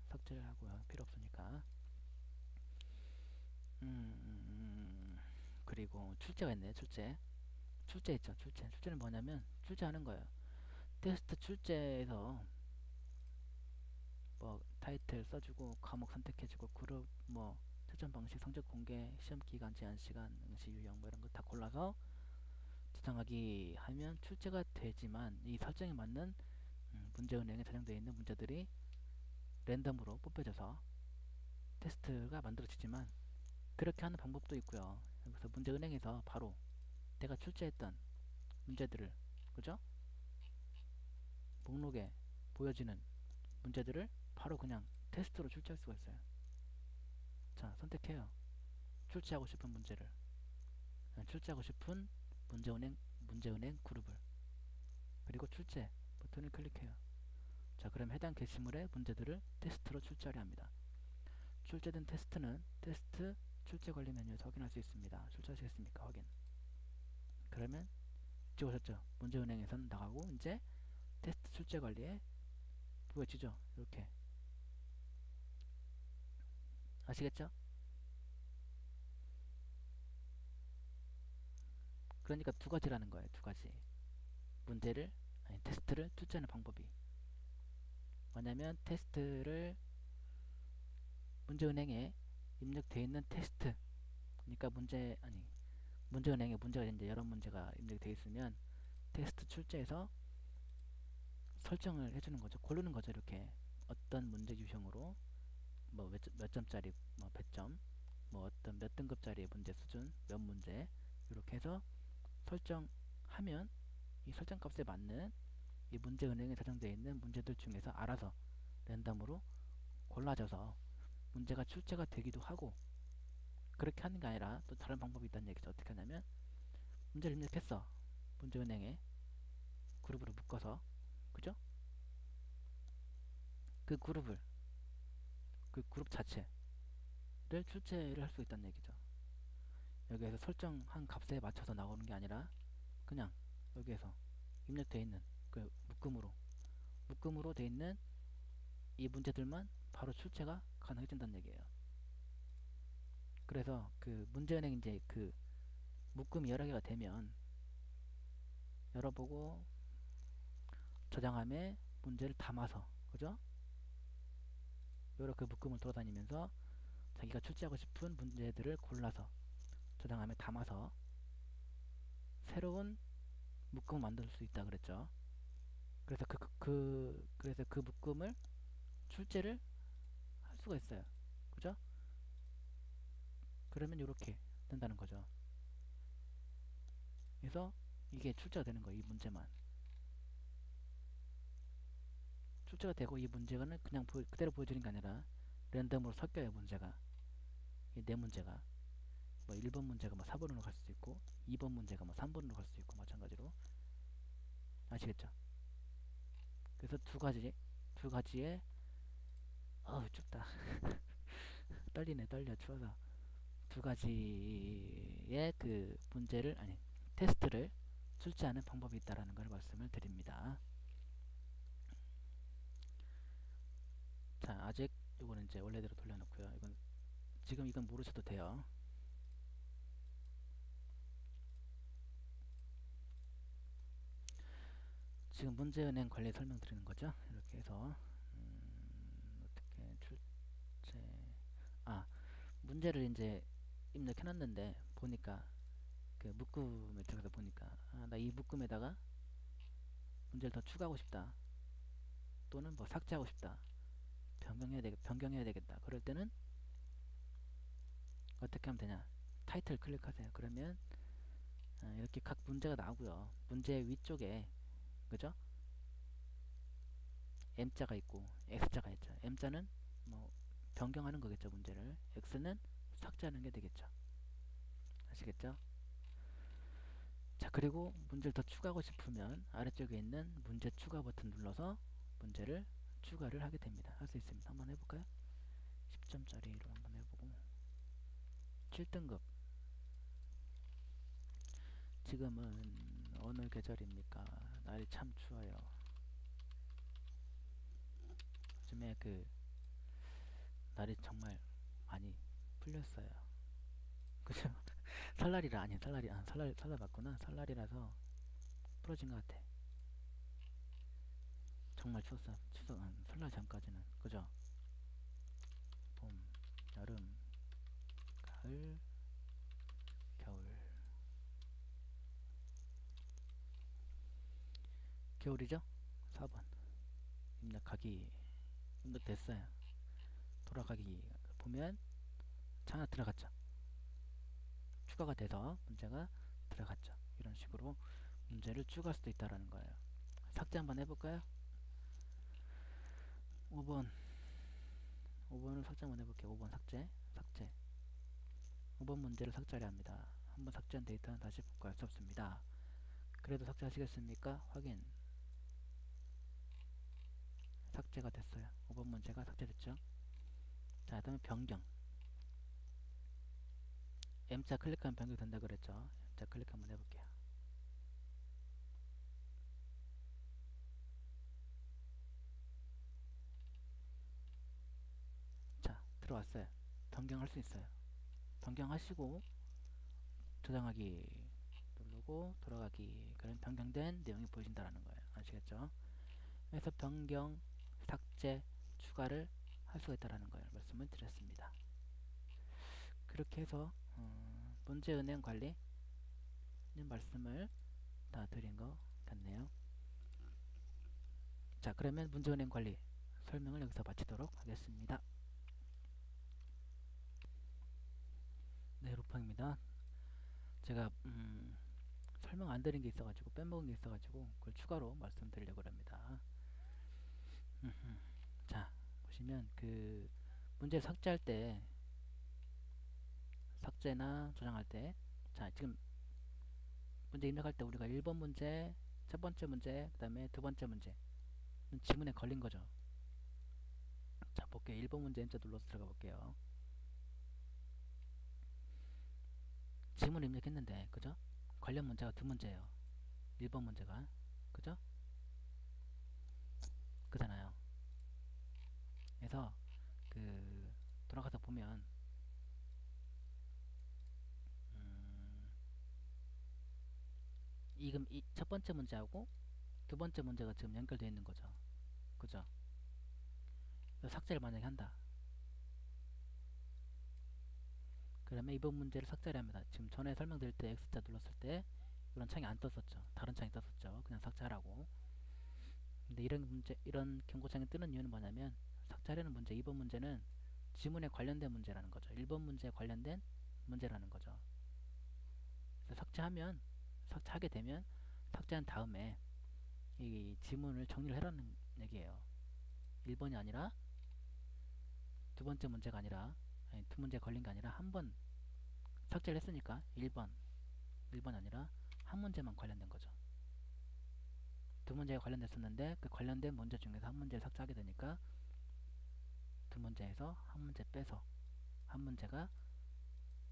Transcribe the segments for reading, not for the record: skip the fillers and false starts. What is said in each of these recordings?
삭제를 하고요. 필요 없으니까. 그리고 출제가 있네. 출제 있죠. 출제는 뭐냐면 출제하는 거예요. 테스트 출제에서 뭐 타이틀 써주고 과목 선택해주고 그룹 뭐 채점 방식 성적 공개 시험 기간 제한 시간 응시 유형 뭐 이런 거 다 골라서 저장하기 하면 출제가 되지만 이 설정에 맞는 문제 은행에 저장되어 있는 문제들이 랜덤으로 뽑혀져서 테스트가 만들어지지만 그렇게 하는 방법도 있고요. 여기서 문제 은행에서 바로 내가 출제했던 문제들을 그죠? 목록에 보여지는 문제들을 바로 그냥 테스트로 출제할 수가 있어요. 자, 선택해요. 출제하고 싶은 문제를. 출제하고 싶은 문제은행 그룹을. 그리고 출제 버튼을 클릭해요. 자, 그럼 해당 게시물의 문제들을 테스트로 출제하려 합니다. 출제된 테스트는 테스트 출제 관리 메뉴에서 확인할 수 있습니다. 출제하시겠습니까? 확인. 그러면 찍으셨죠? 문제은행에서는 나가고 이제 테스트 출제 관리에 보여지죠? 이렇게. 아시겠죠? 그러니까 두 가지라는 거예요. 두 가지. 문제를 아니 테스트를 출제하는 방법이 뭐냐면 테스트를 문제은행에 입력되어 있는 테스트 그러니까 문제은행에 문제가 이제 여러 문제가 입력되어 있으면 테스트 출제에서 설정을 해주는 거죠. 고르는 거죠. 이렇게 어떤 문제 유형으로 뭐 몇 점짜리 뭐 100점 뭐 어떤 몇 등급짜리 문제 수준 몇 문제 이렇게 해서 설정하면 이 설정 값에 맞는 이 문제 은행에 저장되어 있는 문제들 중에서 알아서 랜덤으로 골라져서 문제가 출제가 되기도 하고 그렇게 하는 게 아니라 또 다른 방법이 있다는 얘기죠. 어떻게 하냐면 문제를 입력했어. 문제은행에 그룹으로 묶어서 그죠? 그 그룹을 그 그룹 자체를 출제를 할 수 있다는 얘기죠. 여기에서 설정한 값에 맞춰서 나오는 게 아니라 그냥 여기에서 입력되어 있는 그 묶음으로 되어 있는 이 문제들만 바로 출제가 가능해진다는 얘기예요. 그래서 그 문제은행 이제 그 묶음이 여러 개가 되면 열어보고 저장함에 문제를 담아서 그죠? 이렇게 묶음을 돌아다니면서 자기가 출제하고 싶은 문제들을 골라서 저장함에 담아서 새로운 묶음을 만들 수 있다 그랬죠. 그래서 그 묶음을 출제를 할 수가 있어요. 그죠? 그러면 이렇게 된다는 거죠. 그래서 이게 출제가 되는 거예요. 이 문제만. 출제가 되고 이 문제는 그냥 그대로 보여주는 게 아니라 랜덤으로 섞여요. 문제가. 이 네 문제가. 뭐 1번 문제가 뭐 4번으로 갈 수도 있고 2번 문제가 뭐 3번으로 갈 수도 있고 마찬가지로 아시겠죠? 그래서 두 가지의 어우 춥다 떨리네 떨려 추워서 두 가지의 그 문제를 아니 테스트를 출제하는 방법이 있다라는 걸 말씀을 드립니다. 자 아직 이거는 이제 원래대로 돌려놓고요. 이건 모르셔도 돼요. 지금 문제은행 관리 설명드리는 거죠. 이렇게 해서 어떻게 출제 아 문제를 이제 입력해놨는데 보니까 그 묶음을 들어가서 보니까 나 이 묶음에다가 문제를 더 추가하고 싶다 또는 뭐 삭제하고 싶다 변경해야 되겠다 그럴 때는 어떻게 하면 되냐 타이틀 클릭하세요. 그러면 이렇게 각 문제가 나오고요. 문제 위쪽에 그죠? M자가 있고 X자가 있죠. M자는 뭐 변경하는 거겠죠. 문제를 X는 삭제하는 게 되겠죠. 아시겠죠? 자 그리고 문제를 더 추가하고 싶으면 아래쪽에 있는 문제 추가 버튼 눌러서 문제를 추가를 하게 됩니다. 할 수 있습니다. 한번 해볼까요? 10점짜리로 한번 해보고 7등급 지금은 어느 계절입니까? 날이 참 추워요. 요즘에 그 날이 정말 많이 풀렸어요. 그죠? 설날이라 아니 설날이 아 설날 맞구나. 설날이라서 풀어진 것 같아. 정말 추웠어. 추석 설날 전까지는 그죠? 봄, 여름, 가을, 겨울. 겨울이죠? 4번. 입력하기. 입력됐어요. 돌아가기 보면 하나 들어갔죠. 추가가 돼서 문제가 들어갔죠. 이런 식으로 문제를 추가할 수도 있다라는 거예요. 삭제 한번 해볼까요? 5번. 5번을 삭제 한번 해볼게요. 5번 삭제. 삭제. 5번 문제를 삭제하려 합니다. 한번 삭제한 데이터는 다시 복구할 수 없습니다. 그래도 삭제하시겠습니까? 확인. 삭제가 됐어요. 5번 문제가 삭제됐죠. 자, 다음에 변경. M자 클릭하면 변경된다 그랬죠. M자 클릭 한번 해볼게요. 자, 들어왔어요. 변경할 수 있어요. 변경하시고 저장하기 누르고 돌아가기. 그럼 변경된 내용이 보여진다는 거예요. 아시겠죠? 그래서 변경, 삭제, 추가를 할 수가 있다는 거예요. 말씀을 드렸습니다. 그렇게 해서 문제은행 관리 말씀을 다 드린 것 같네요. 자, 그러면 문제은행 관리 설명을 여기서 마치도록 하겠습니다. 네, 루팡입니다. 제가 설명 안 드린 게 있어가지고 빼먹은 게 있어가지고 그걸 추가로 말씀드리려고 합니다. 자, 보시면 그 문제를 삭제할 때 삭제나 저장할 때 자, 지금 문제 입력할 때 우리가 1번 문제, 첫 번째 문제, 그 다음에 두 번째 문제는 지문에 걸린 거죠. 자, 볼게요. 1번 문제 N자 눌러서 들어가 볼게요. 지문 입력했는데, 그죠? 관련 문제가 두 문제예요. 1번 문제가, 그죠? 그잖아요. 그래서 그 돌아가서 보면 지금 이 첫 번째 문제하고 두 번째 문제가 지금 연결되어 있는 거죠. 그죠? 삭제를 만약에 한다. 그러면 이번 문제를 삭제를 합니다. 지금 전에 설명드릴 때 X자 눌렀을 때 이런 창이 안 떴었죠. 다른 창이 떴었죠. 그냥 삭제하라고. 근데 이런 문제, 이런 경고창이 뜨는 이유는 뭐냐면 삭제하려는 문제, 2번 문제는 지문에 관련된 문제라는 거죠. 1번 문제에 관련된 문제라는 거죠. 그래서 삭제하게 되면 삭제한 다음에 이 지문을 정리를 해라는 얘기예요. 1번이 아니라 두 번째 문제가 아니라 아니, 두 문제 걸린 게 아니라 한 번 삭제를 했으니까 1번 아니라 한 문제만 관련된 거죠. 두 문제에 관련됐었는데 그 관련된 문제 중에서 한 문제를 삭제하게 되니까 두 문제에서 한 문제 빼서 한 문제가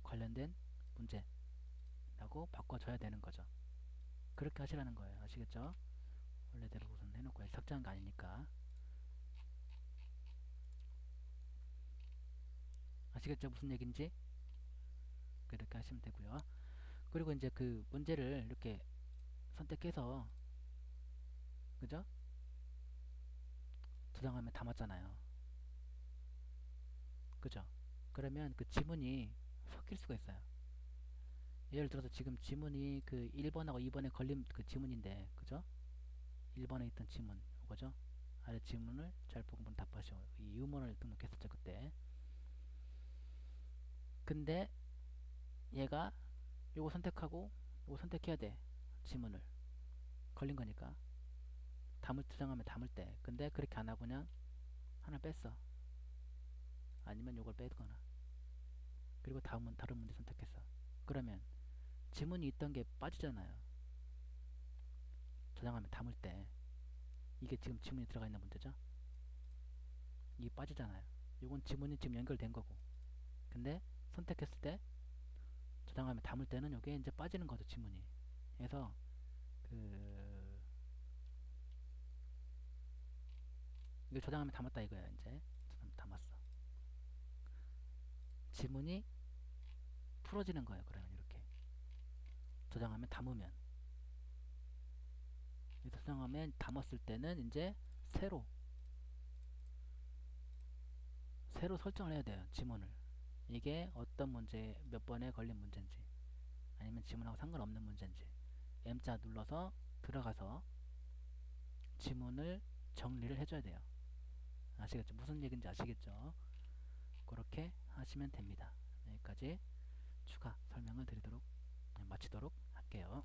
관련된 문제라고 바꿔줘야 되는 거죠. 그렇게 하시라는 거예요. 아시겠죠? 원래대로 우선 해놓고 삭제한 거 아니니까. 아시겠죠? 무슨 얘기인지? 그렇게 하시면 되고요. 그리고 이제 그 문제를 이렇게 선택해서 그죠? 저장하면 담았잖아요. 그죠? 그러면 그 지문이 섞일 수가 있어요. 예를 들어서 지금 지문이 그 1번하고 2번에 걸린 그 지문인데, 그죠? 1번에 있던 지문, 이거죠? 아래 지문을 잘 보고 한번 답하시오. 이 유머를 등록했었죠, 그때. 근데 얘가 요거 선택하고 요거 선택해야 돼. 지문을. 걸린 거니까. 저장하면 담을 때. 근데 그렇게 안 하고 그냥 하나 뺐어. 아니면 요걸 빼거나. 그리고 다음은 다른 문제 선택했어. 그러면 지문이 있던 게 빠지잖아요. 저장하면 담을 때. 이게 지금 지문이 들어가 있는 문제죠? 이게 빠지잖아요. 요건 지문이 지금 연결된 거고. 근데 선택했을 때 저장하면 담을 때는 요게 이제 빠지는 거죠, 지문이. 그래서 그 이거 저장하면 담았다 이거야, 이제. 담았어. 지문이 풀어지는 거예요. 그러면 이렇게 저장하면 담으면 저장하면 담았을 때는 이제 새로 설정을 해야 돼요. 지문을 이게 어떤 문제 몇 번에 걸린 문제인지 아니면 지문하고 상관없는 문제인지 M자 눌러서 들어가서 지문을 정리를 해줘야 돼요. 아시겠죠? 무슨 얘기인지 아시겠죠? 그렇게 하시면 됩니다. 여기까지 추가 설명을 드리도록 마치도록 할게요.